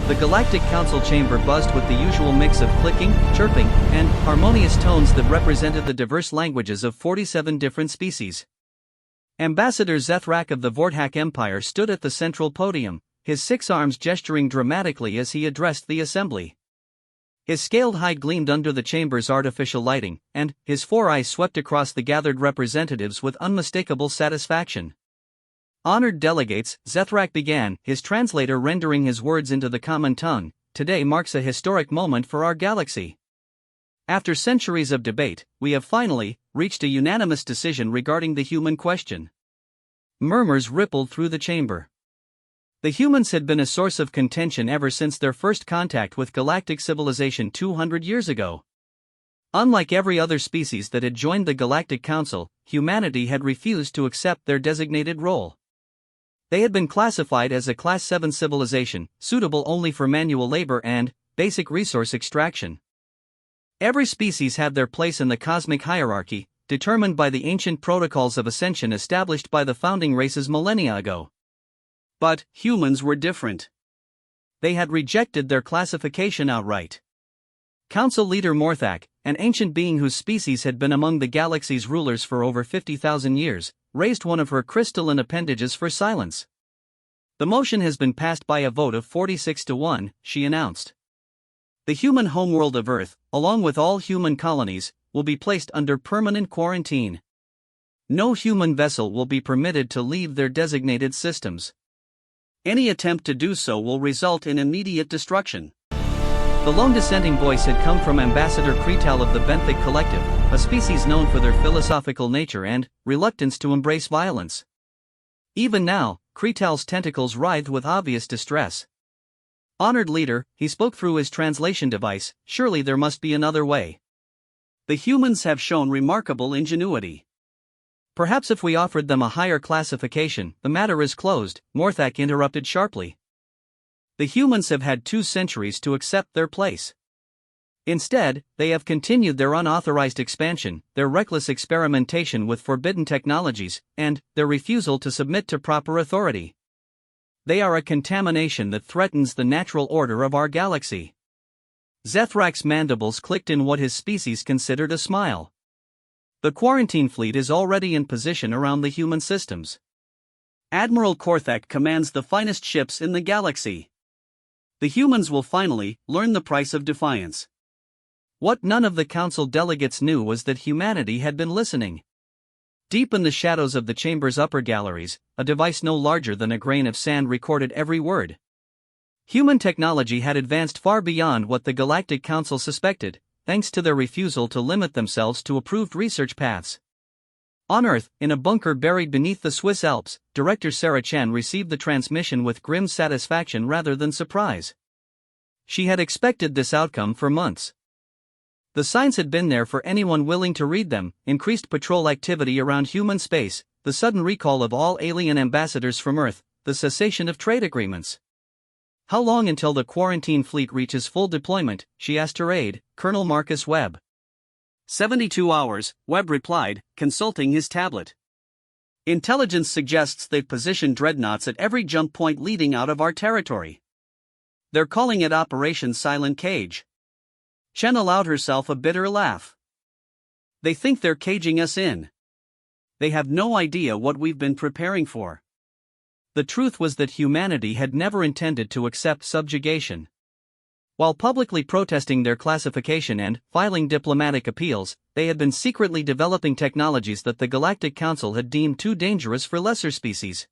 The Galactic Council chamber buzzed with the usual mix of clicking, chirping, and harmonious tones that represented the diverse languages of 47 different species. Ambassador Zethrak of the Vorthak Empire stood at the central podium, his 6 arms gesturing dramatically as he addressed the assembly. His scaled hide gleamed under the chamber's artificial lighting, and his 4 eyes swept across the gathered representatives with unmistakable satisfaction. Honored delegates, Zethrak began, his translator rendering his words into the common tongue. Today marks a historic moment for our galaxy. After centuries of debate, we have finally reached a unanimous decision regarding the human question. Murmurs rippled through the chamber. The humans had been a source of contention ever since their first contact with galactic civilization 200 years ago. Unlike every other species that had joined the Galactic Council, humanity had refused to accept their designated role. They had been classified as a Class 7 civilization, suitable only for manual labor and basic resource extraction. Every species had their place in the cosmic hierarchy, determined by the ancient protocols of ascension established by the founding races millennia ago. But humans were different. They had rejected their classification outright. Council leader Morthak, an ancient being whose species had been among the galaxy's rulers for over 50,000 years, raised one of her crystalline appendages for silence. The motion has been passed by a vote of 46-1, she announced. The human homeworld of Earth, along with all human colonies, will be placed under permanent quarantine. No human vessel will be permitted to leave their designated systems. Any attempt to do so will result in immediate destruction. The lone dissenting voice had come from Ambassador Kretal of the Benthic Collective, a species known for their philosophical nature and reluctance to embrace violence. Even now, Kretal's tentacles writhed with obvious distress. Honored leader, he spoke through his translation device, surely there must be another way. The humans have shown remarkable ingenuity. Perhaps if we offered them a higher classification, the matter is closed, Morthak interrupted sharply. The humans have had 2 centuries to accept their place. Instead, they have continued their unauthorized expansion, their reckless experimentation with forbidden technologies, and their refusal to submit to proper authority. They are a contamination that threatens the natural order of our galaxy. Zethrak's mandibles clicked in what his species considered a smile. The quarantine fleet is already in position around the human systems. Admiral Korthak commands the finest ships in the galaxy. The humans will finally learn the price of defiance. What none of the council delegates knew was that humanity had been listening. Deep in the shadows of the chamber's upper galleries, a device no larger than a grain of sand recorded every word. Human technology had advanced far beyond what the Galactic Council suspected, thanks to their refusal to limit themselves to approved research paths. On Earth, in a bunker buried beneath the Swiss Alps, Director Sarah Chen received the transmission with grim satisfaction rather than surprise. She had expected this outcome for months. The signs had been there for anyone willing to read them: increased patrol activity around human space, the sudden recall of all alien ambassadors from Earth, the cessation of trade agreements. How long until the quarantine fleet reaches full deployment? She asked her aide, Colonel Marcus Webb. 72 hours, Webb replied, consulting his tablet. Intelligence suggests they've positioned dreadnoughts at every jump point leading out of our territory. They're calling it Operation Silent Cage. Chen allowed herself a bitter laugh. They think they're caging us in. They have no idea what we've been preparing for. The truth was that humanity had never intended to accept subjugation. While publicly protesting their classification and filing diplomatic appeals, they had been secretly developing technologies that the Galactic Council had deemed too dangerous for lesser species.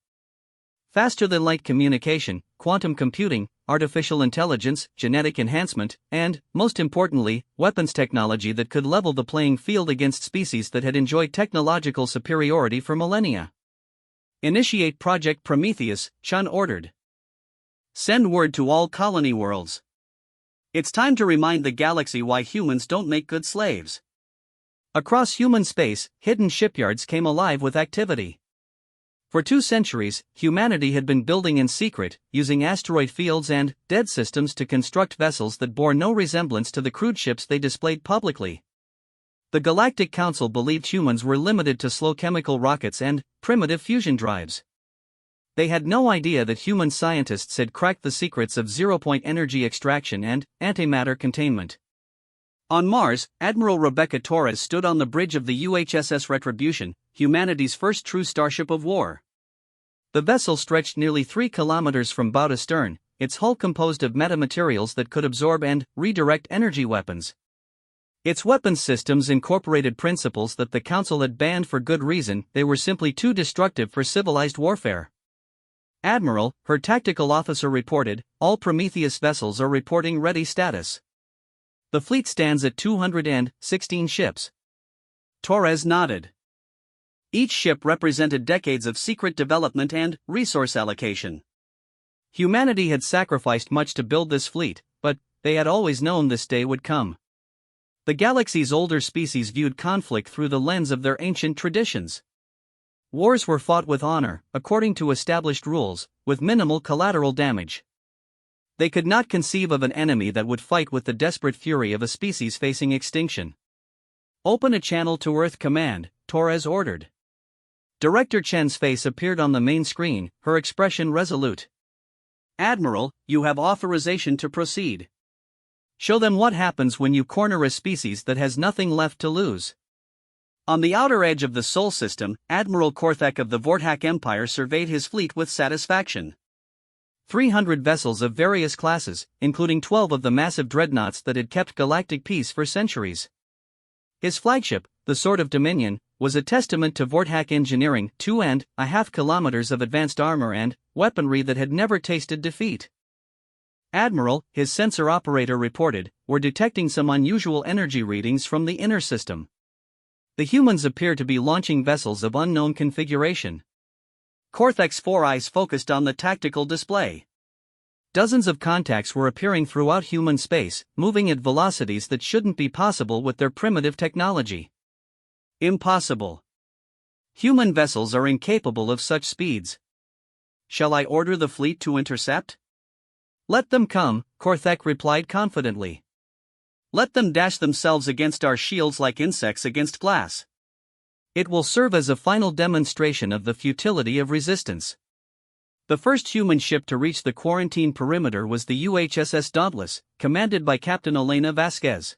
Faster-than-light communication, quantum computing, artificial intelligence, genetic enhancement, and, most importantly, weapons technology that could level the playing field against species that had enjoyed technological superiority for millennia. Initiate Project Prometheus, Chen ordered. Send word to all colony worlds. It's time to remind the galaxy why humans don't make good slaves. Across human space, hidden shipyards came alive with activity. For 2 centuries, humanity had been building in secret, using asteroid fields and dead systems to construct vessels that bore no resemblance to the crude ships they displayed publicly. The Galactic Council believed humans were limited to slow chemical rockets and primitive fusion drives. They had no idea that human scientists had cracked the secrets of zero-point energy extraction and antimatter containment. On Mars, Admiral Rebecca Torres stood on the bridge of the UHSS Retribution, humanity's first true starship of war. The vessel stretched nearly 3 kilometers from bow to stern, its hull composed of metamaterials that could absorb and redirect energy weapons. Its weapons systems incorporated principles that the Council had banned for good reason. They were simply too destructive for civilized warfare. Admiral, her tactical officer reported, all Prometheus vessels are reporting ready status. The fleet stands at 216 ships. Torres nodded. Each ship represented decades of secret development and resource allocation. Humanity had sacrificed much to build this fleet, but they had always known this day would come. The galaxy's older species viewed conflict through the lens of their ancient traditions. Wars were fought with honor, according to established rules, with minimal collateral damage. They could not conceive of an enemy that would fight with the desperate fury of a species facing extinction. "Open a channel to Earth Command," Torres ordered. Director Chen's face appeared on the main screen, her expression resolute. "Admiral, you have authorization to proceed. Show them what happens when you corner a species that has nothing left to lose." On the outer edge of the Sol system, Admiral Korthak of the Vorthak Empire surveyed his fleet with satisfaction. 300 vessels of various classes, including 12 of the massive dreadnoughts that had kept galactic peace for centuries. His flagship, the Sword of Dominion, was a testament to Vorthak engineering, 2.5 kilometers of advanced armor and weaponry that had never tasted defeat. "Admiral," his sensor operator reported, "we're detecting some unusual energy readings from the inner system. The humans appear to be launching vessels of unknown configuration." Korthak's 4 eyes focused on the tactical display. Dozens of contacts were appearing throughout human space, moving at velocities that shouldn't be possible with their primitive technology. Impossible. Human vessels are incapable of such speeds. "Shall I order the fleet to intercept?" "Let them come," Korthak replied confidently. "Let them dash themselves against our shields like insects against glass. It will serve as a final demonstration of the futility of resistance." The first human ship to reach the quarantine perimeter was the UHSS Dauntless, commanded by Captain Elena Vasquez.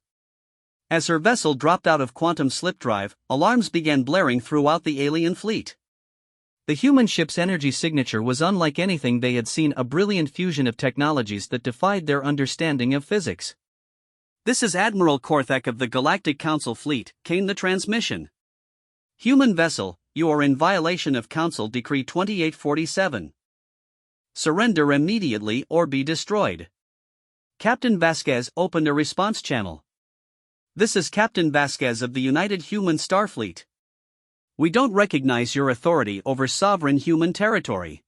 As her vessel dropped out of quantum slip drive, alarms began blaring throughout the alien fleet. The human ship's energy signature was unlike anything they had seen, a brilliant fusion of technologies that defied their understanding of physics. "This is Admiral Korthak of the Galactic Council Fleet," came the transmission. "Human vessel, you are in violation of Council Decree 2847. Surrender immediately or be destroyed." Captain Vasquez opened a response channel. "This is Captain Vasquez of the United Human Starfleet. We don't recognize your authority over sovereign human territory.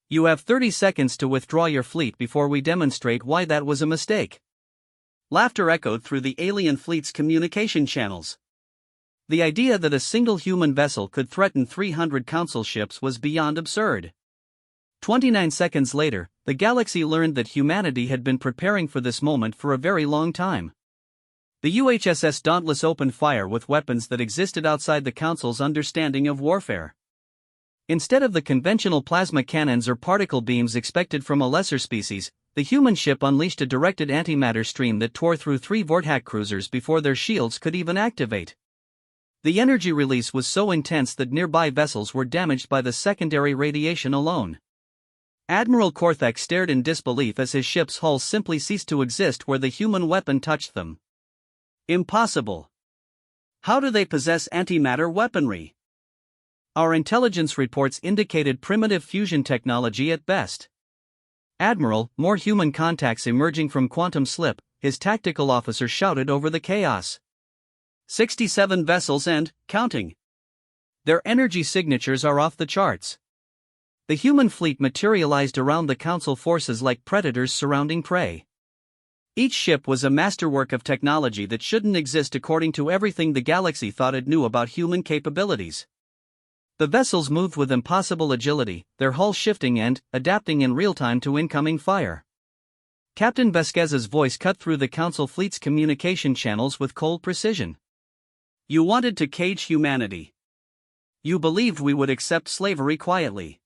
You have 30 seconds to withdraw your fleet before we demonstrate why that was a mistake." Laughter echoed through the alien fleet's communication channels. The idea that a single human vessel could threaten 300 Council ships was beyond absurd. 29 seconds later, the galaxy learned that humanity had been preparing for this moment for a very long time. The UHSS Dauntless opened fire with weapons that existed outside the Council's understanding of warfare. Instead of the conventional plasma cannons or particle beams expected from a lesser species, the human ship unleashed a directed antimatter stream that tore through 3 Vorthak cruisers before their shields could even activate. The energy release was so intense that nearby vessels were damaged by the secondary radiation alone. Admiral Korthak stared in disbelief as his ship's hull simply ceased to exist where the human weapon touched them. "Impossible. How do they possess antimatter weaponry? Our intelligence reports indicated primitive fusion technology at best." "Admiral, more human contacts emerging from quantum slip," his tactical officer shouted over the chaos. 67 vessels and counting. Their energy signatures are off the charts. The human fleet materialized around the Council forces like predators surrounding prey. Each ship was a masterwork of technology that shouldn't exist according to everything the galaxy thought it knew about human capabilities. The vessels moved with impossible agility, their hull shifting and adapting in real time to incoming fire. Captain Vasquez's voice cut through the Council fleet's communication channels with cold precision. "You wanted to cage humanity. You believed we would accept slavery quietly.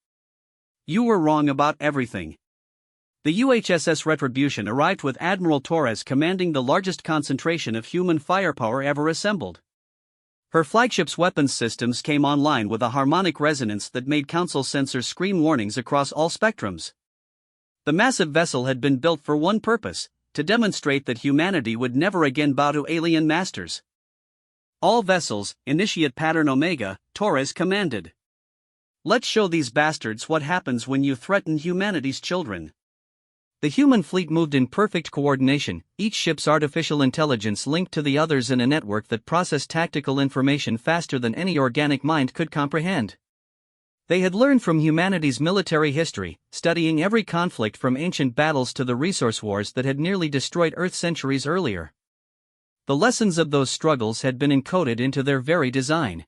You were wrong about everything. The UHSS Retribution arrived with Admiral Torres commanding the largest concentration of human firepower ever assembled. Her flagship's weapons systems came online with a harmonic resonance that made Council sensors scream warnings across all spectrums. The massive vessel had been built for one purpose: to demonstrate that humanity would never again bow to alien masters. All vessels, initiate pattern Omega, Torres commanded. Let's show these bastards what happens when you threaten humanity's children. The human fleet moved in perfect coordination, each ship's artificial intelligence linked to the others in a network that processed tactical information faster than any organic mind could comprehend. They had learned from humanity's military history, studying every conflict from ancient battles to the resource wars that had nearly destroyed Earth centuries earlier. The lessons of those struggles had been encoded into their very design.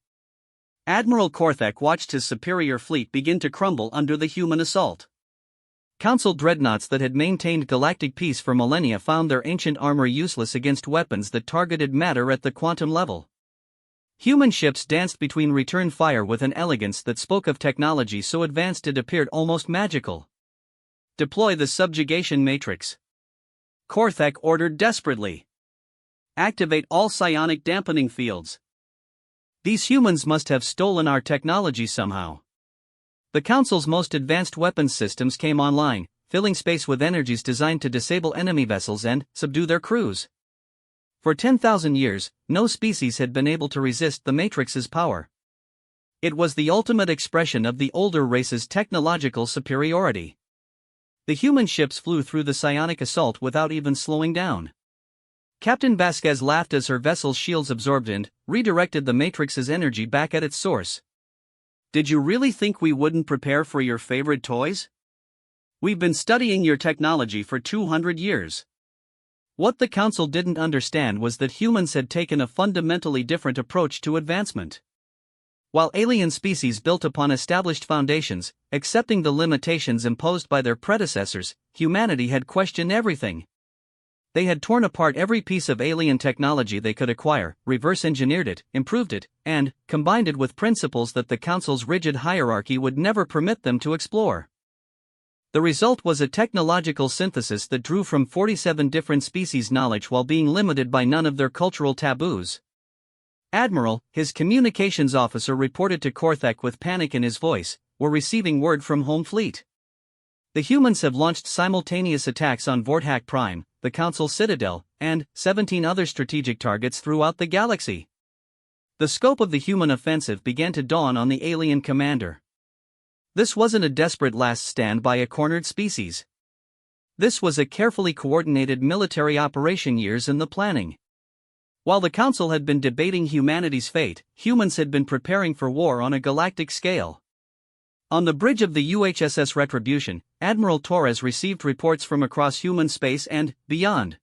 Admiral Korthak watched his superior fleet begin to crumble under the human assault. Council dreadnoughts that had maintained galactic peace for millennia found their ancient armor useless against weapons that targeted matter at the quantum level. Human ships danced between return fire with an elegance that spoke of technology so advanced it appeared almost magical. Deploy the subjugation matrix. Korthak ordered desperately. Activate all psionic dampening fields. These humans must have stolen our technology somehow. The Council's most advanced weapons systems came online, filling space with energies designed to disable enemy vessels and subdue their crews. For 10,000 years, no species had been able to resist the Matrix's power. It was the ultimate expression of the older race's technological superiority. The human ships flew through the psionic assault without even slowing down. Captain Vasquez laughed as her vessel's shields absorbed and redirected the Matrix's energy back at its source. Did you really think we wouldn't prepare for your favorite toys? We've been studying your technology for 200 years. What the Council didn't understand was that humans had taken a fundamentally different approach to advancement. While alien species built upon established foundations, accepting the limitations imposed by their predecessors, humanity had questioned everything. They had torn apart every piece of alien technology they could acquire, reverse-engineered it, improved it, and combined it with principles that the Council's rigid hierarchy would never permit them to explore. The result was a technological synthesis that drew from 47 different species' knowledge while being limited by none of their cultural taboos. Admiral, his communications officer reported to Korthak with panic in his voice, "We're receiving word from Home Fleet. The humans have launched simultaneous attacks on Vorthak Prime, the Council Citadel, and 17 other strategic targets throughout the galaxy." The scope of the human offensive began to dawn on the alien commander. This wasn't a desperate last stand by a cornered species. This was a carefully coordinated military operation, years in the planning. While the Council had been debating humanity's fate, humans had been preparing for war on a galactic scale. On the bridge of the UHSS Retribution, Admiral Torres received reports from across human space and beyond.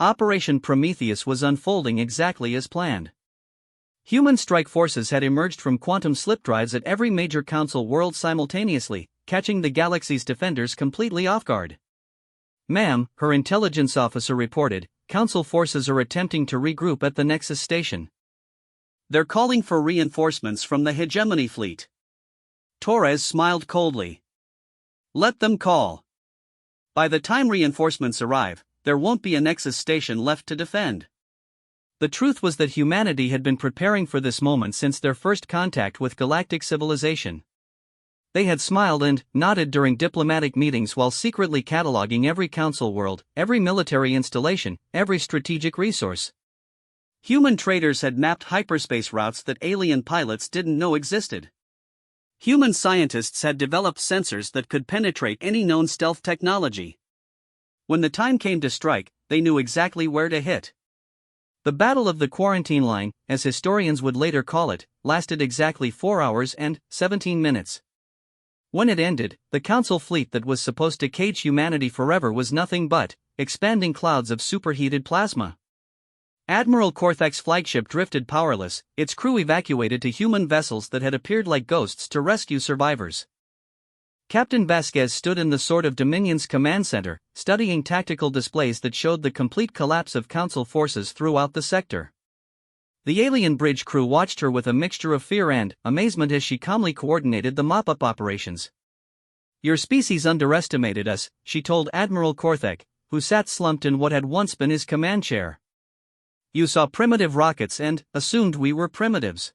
Operation Prometheus was unfolding exactly as planned. Human strike forces had emerged from quantum slip drives at every major Council world simultaneously, catching the galaxy's defenders completely off guard. "Ma'am," her intelligence officer reported, "Council forces are attempting to regroup at the Nexus station. They're calling for reinforcements from the Hegemony fleet." Torres smiled coldly. "Let them call. By the time reinforcements arrive, there won't be a Nexus station left to defend." The truth was that humanity had been preparing for this moment since their first contact with galactic civilization. They had smiled and nodded during diplomatic meetings while secretly cataloging every Council world, every military installation, every strategic resource. Human traders had mapped hyperspace routes that alien pilots didn't know existed. Human scientists had developed sensors that could penetrate any known stealth technology. When the time came to strike, they knew exactly where to hit. The Battle of the Quarantine Line, as historians would later call it, lasted exactly 4 hours and 17 minutes. When it ended, the Council fleet that was supposed to cage humanity forever was nothing but expanding clouds of superheated plasma. Admiral Korthak's flagship drifted powerless, its crew evacuated to human vessels that had appeared like ghosts to rescue survivors. Captain Vasquez stood in the Sword of Dominion's command center, studying tactical displays that showed the complete collapse of Council forces throughout the sector. The alien bridge crew watched her with a mixture of fear and amazement as she calmly coordinated the mop-up operations. Your species underestimated us, she told Admiral Korthek, who sat slumped in what had once been his command chair. You saw primitive rockets and assumed we were primitives.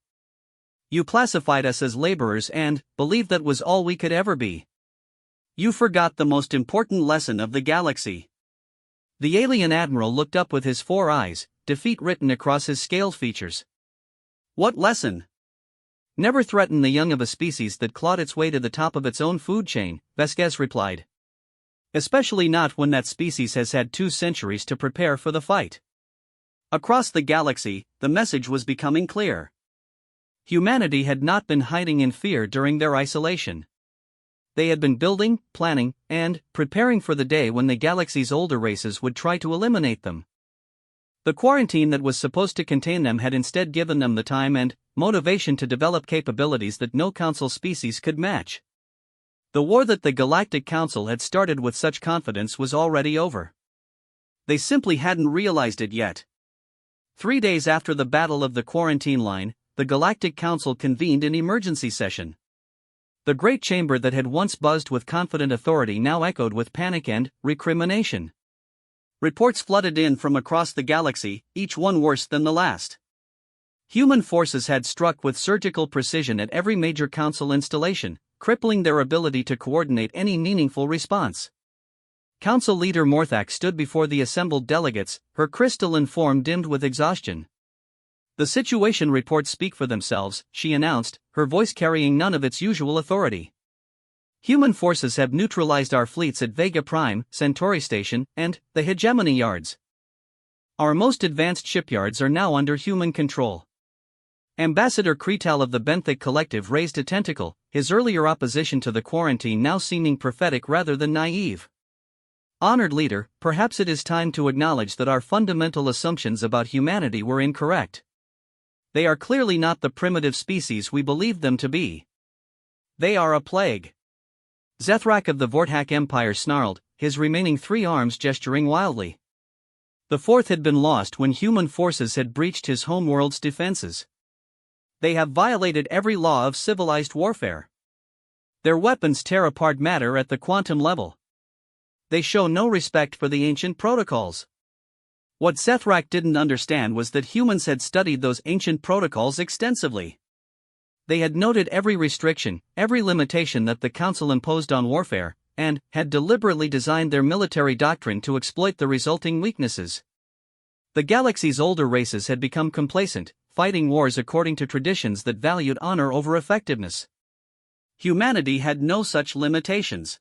You classified us as laborers and believed that was all we could ever be. You forgot the most important lesson of the galaxy. The alien admiral looked up with his 4 eyes, defeat written across his scaled features. What lesson? Never threaten the young of a species that clawed its way to the top of its own food chain, Vasquez replied. Especially not when that species has had 2 centuries to prepare for the fight. Across the galaxy, the message was becoming clear. Humanity had not been hiding in fear during their isolation. They had been building, planning, and preparing for the day when the galaxy's older races would try to eliminate them. The quarantine that was supposed to contain them had instead given them the time and motivation to develop capabilities that no Council species could match. The war that the Galactic Council had started with such confidence was already over. They simply hadn't realized it yet. 3 days after the Battle of the Quarantine Line, the Galactic Council convened an emergency session. The great chamber that had once buzzed with confident authority now echoed with panic and recrimination. Reports flooded in from across the galaxy, each one worse than the last. Human forces had struck with surgical precision at every major Council installation, crippling their ability to coordinate any meaningful response. Council leader Morthak stood before the assembled delegates, her crystalline form dimmed with exhaustion. The situation reports speak for themselves, she announced, her voice carrying none of its usual authority. Human forces have neutralized our fleets at Vega Prime, Centauri Station, and the Hegemony Yards. Our most advanced shipyards are now under human control. Ambassador Kretal of the Benthic Collective raised a tentacle, his earlier opposition to the quarantine now seeming prophetic rather than naive. Honored leader, perhaps it is time to acknowledge that our fundamental assumptions about humanity were incorrect. They are clearly not the primitive species we believed them to be. They are a plague. Zethrak of the Vorthak Empire snarled, his remaining 3 arms gesturing wildly. The 4th had been lost when human forces had breached his homeworld's defenses. They have violated every law of civilized warfare. Their weapons tear apart matter at the quantum level. They show no respect for the ancient protocols. What Zethrak didn't understand was that humans had studied those ancient protocols extensively. They had noted every restriction, every limitation that the Council imposed on warfare, and had deliberately designed their military doctrine to exploit the resulting weaknesses. The galaxy's older races had become complacent, fighting wars according to traditions that valued honor over effectiveness. Humanity had no such limitations.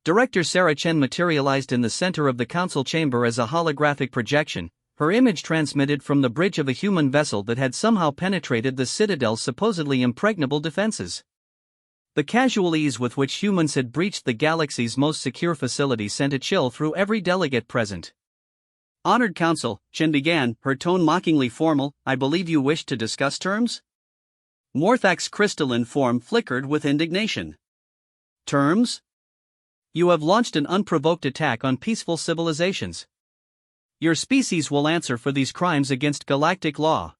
Director Sarah Chen materialized in the center of the Council chamber as a holographic projection, her image transmitted from the bridge of a human vessel that had somehow penetrated the Citadel's supposedly impregnable defenses. The casual ease with which humans had breached the galaxy's most secure facility sent a chill through every delegate present. Honored Council, Chen began, her tone mockingly formal, I believe you wish to discuss terms? Morthak's crystalline form flickered with indignation. Terms? You have launched an unprovoked attack on peaceful civilizations. Your species will answer for these crimes against galactic law.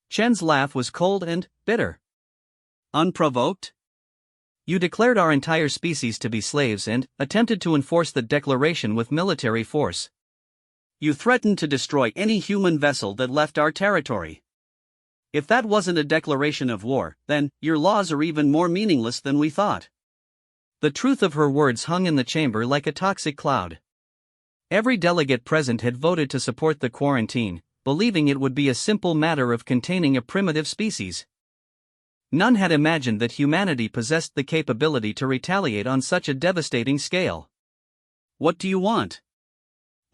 Chen's laugh was cold and bitter. Unprovoked? You declared our entire species to be slaves and attempted to enforce the declaration with military force. You threatened to destroy any human vessel that left our territory. If that wasn't a declaration of war, then your laws are even more meaningless than we thought. The truth of her words hung in the chamber like a toxic cloud. Every delegate present had voted to support the quarantine, believing it would be a simple matter of containing a primitive species. None had imagined that humanity possessed the capability to retaliate on such a devastating scale. What do you want?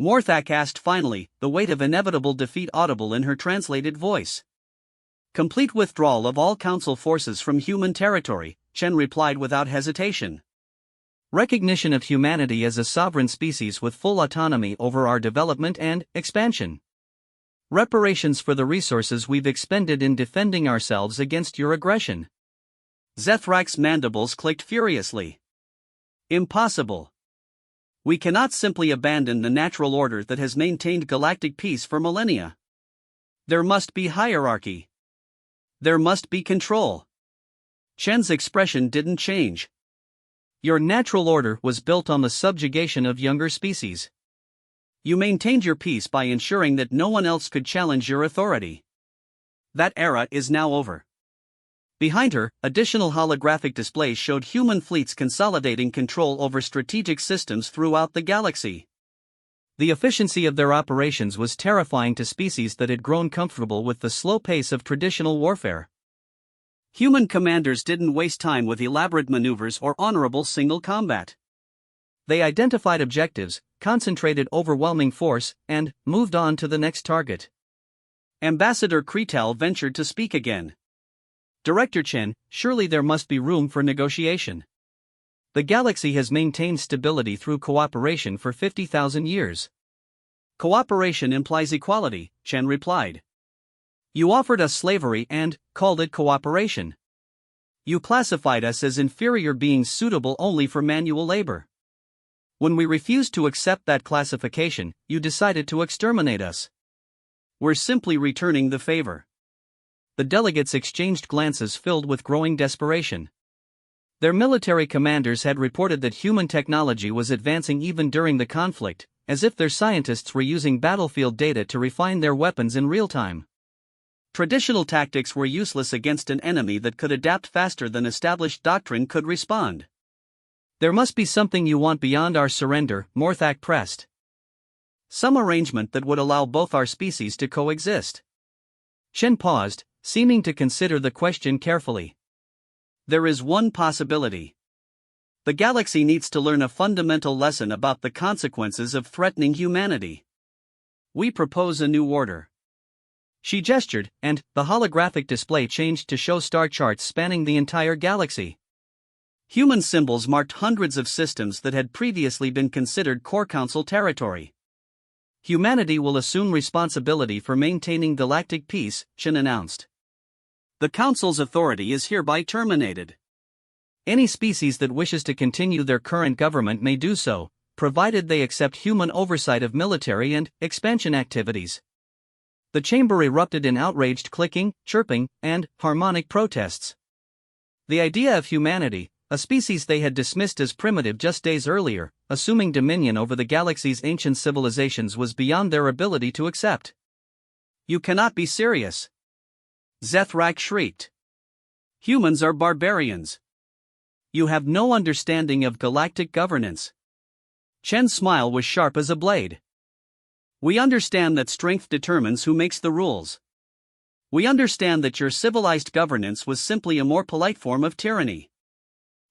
Morthak asked finally, the weight of inevitable defeat audible in her translated voice. Complete withdrawal of all Council forces from human territory, Chen replied without hesitation. Recognition of humanity as a sovereign species with full autonomy over our development and expansion. Reparations for the resources we've expended in defending ourselves against your aggression. Zethrak's mandibles clicked furiously. Impossible. We cannot simply abandon the natural order that has maintained galactic peace for millennia. There must be hierarchy. There must be control. Chen's expression didn't change. Your natural order was built on the subjugation of younger species. You maintained your peace by ensuring that no one else could challenge your authority. That era is now over. Behind her, additional holographic displays showed human fleets consolidating control over strategic systems throughout the galaxy. The efficiency of their operations was terrifying to species that had grown comfortable with the slow pace of traditional warfare. Human commanders didn't waste time with elaborate maneuvers or honorable single combat. They identified objectives, concentrated overwhelming force, and moved on to the next target. Ambassador Kretal ventured to speak again. Director Chen, surely there must be room for negotiation. The galaxy has maintained stability through cooperation for 50,000 years. Cooperation implies equality, Chen replied. You offered us slavery and called it cooperation. You classified us as inferior beings suitable only for manual labor. When we refused to accept that classification, you decided to exterminate us. We're simply returning the favor. The delegates exchanged glances filled with growing desperation. Their military commanders had reported that human technology was advancing even during the conflict, as if their scientists were using battlefield data to refine their weapons in real time. Traditional tactics were useless against an enemy that could adapt faster than established doctrine could respond. There must be something you want beyond our surrender, Morthak pressed. Some arrangement that would allow both our species to coexist. Chen paused, seeming to consider the question carefully. There is one possibility. The galaxy needs to learn a fundamental lesson about the consequences of threatening humanity. We propose a new order. She gestured, and the holographic display changed to show star charts spanning the entire galaxy. Human symbols marked hundreds of systems that had previously been considered Core Council territory. Humanity will assume responsibility for maintaining galactic peace, Chen announced. The Council's authority is hereby terminated. Any species that wishes to continue their current government may do so, provided they accept human oversight of military and expansion activities. The chamber erupted in outraged clicking, chirping, and harmonic protests. The idea of humanity, a species they had dismissed as primitive just days earlier, assuming dominion over the galaxy's ancient civilizations was beyond their ability to accept. You cannot be serious. Zethrak shrieked. Humans are barbarians. You have no understanding of galactic governance. Chen's smile was sharp as a blade. We understand that strength determines who makes the rules. We understand that your civilized governance was simply a more polite form of tyranny.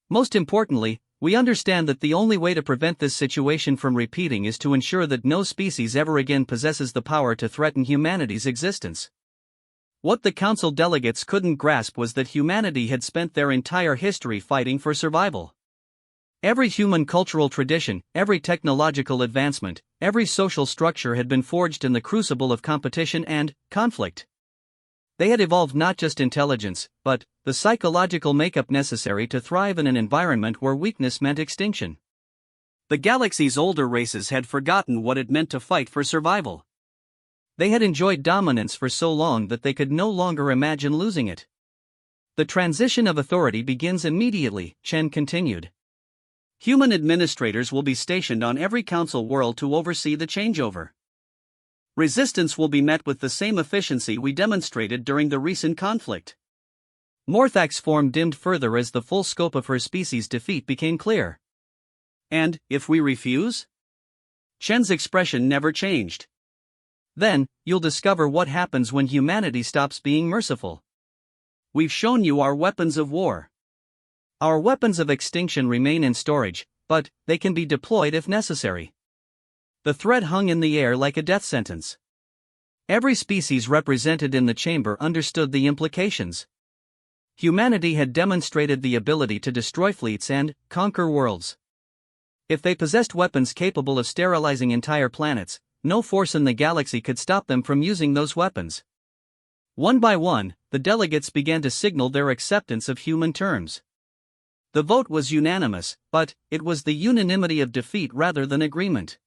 Most importantly, we understand that the only way to prevent this situation from repeating is to ensure that no species ever again possesses the power to threaten humanity's existence. What the Council delegates couldn't grasp was that humanity had spent their entire history fighting for survival. Every human cultural tradition, every technological advancement, every social structure had been forged in the crucible of competition and conflict. They had evolved not just intelligence, but the psychological makeup necessary to thrive in an environment where weakness meant extinction. The galaxy's older races had forgotten what it meant to fight for survival. They had enjoyed dominance for so long that they could no longer imagine losing it. The transition of authority begins immediately, Chen continued. Human administrators will be stationed on every council world to oversee the changeover. Resistance will be met with the same efficiency we demonstrated during the recent conflict. Morthak's form dimmed further as the full scope of her species' defeat became clear. And, if we refuse? Chen's expression never changed. Then, you'll discover what happens when humanity stops being merciful. We've shown you our weapons of war. Our weapons of extinction remain in storage, but they can be deployed if necessary. The threat hung in the air like a death sentence. Every species represented in the chamber understood the implications. Humanity had demonstrated the ability to destroy fleets and conquer worlds. If they possessed weapons capable of sterilizing entire planets, no force in the galaxy could stop them from using those weapons. One by one, the delegates began to signal their acceptance of human terms. The vote was unanimous, but it was the unanimity of defeat rather than agreement.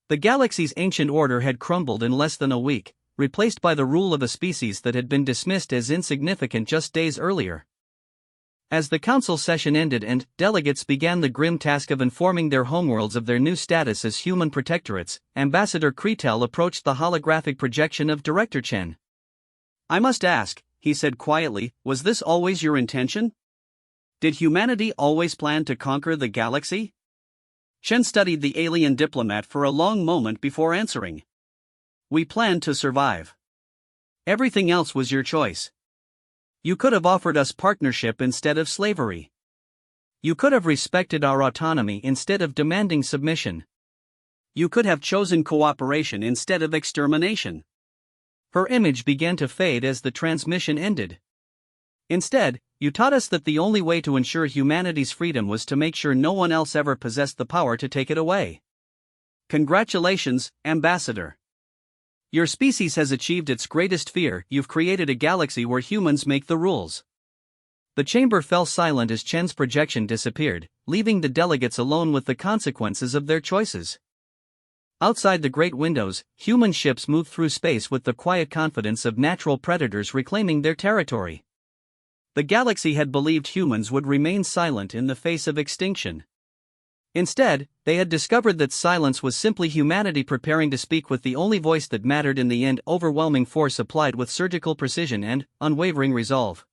The galaxy's ancient order had crumbled in less than a week, replaced by the rule of a species that had been dismissed as insignificant just days earlier. As the council session ended and delegates began the grim task of informing their homeworlds of their new status as human protectorates, Ambassador Kretel approached the holographic projection of Director Chen. I must ask, he said quietly, was this always your intention? Did humanity always plan to conquer the galaxy? Chen studied the alien diplomat for a long moment before answering. We planned to survive. Everything else was your choice. You could have offered us partnership instead of slavery. You could have respected our autonomy instead of demanding submission. You could have chosen cooperation instead of extermination. Her image began to fade as the transmission ended. Instead, you taught us that the only way to ensure humanity's freedom was to make sure no one else ever possessed the power to take it away. Congratulations, Ambassador. Your species has achieved its greatest fear. You've created a galaxy where humans make the rules. The chamber fell silent as Chen's projection disappeared, leaving the delegates alone with the consequences of their choices. Outside the great windows, human ships moved through space with the quiet confidence of natural predators reclaiming their territory. The galaxy had believed humans would remain silent in the face of extinction. Instead, they had discovered that silence was simply humanity preparing to speak with the only voice that mattered in the end, overwhelming force applied with surgical precision and unwavering resolve.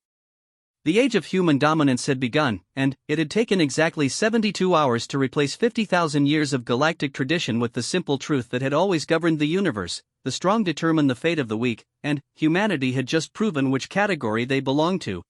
The age of human dominance had begun, and it had taken exactly 72 hours to replace 50,000 years of galactic tradition with the simple truth that had always governed the universe: the strong determine the fate of the weak, and humanity had just proven which category they belonged to,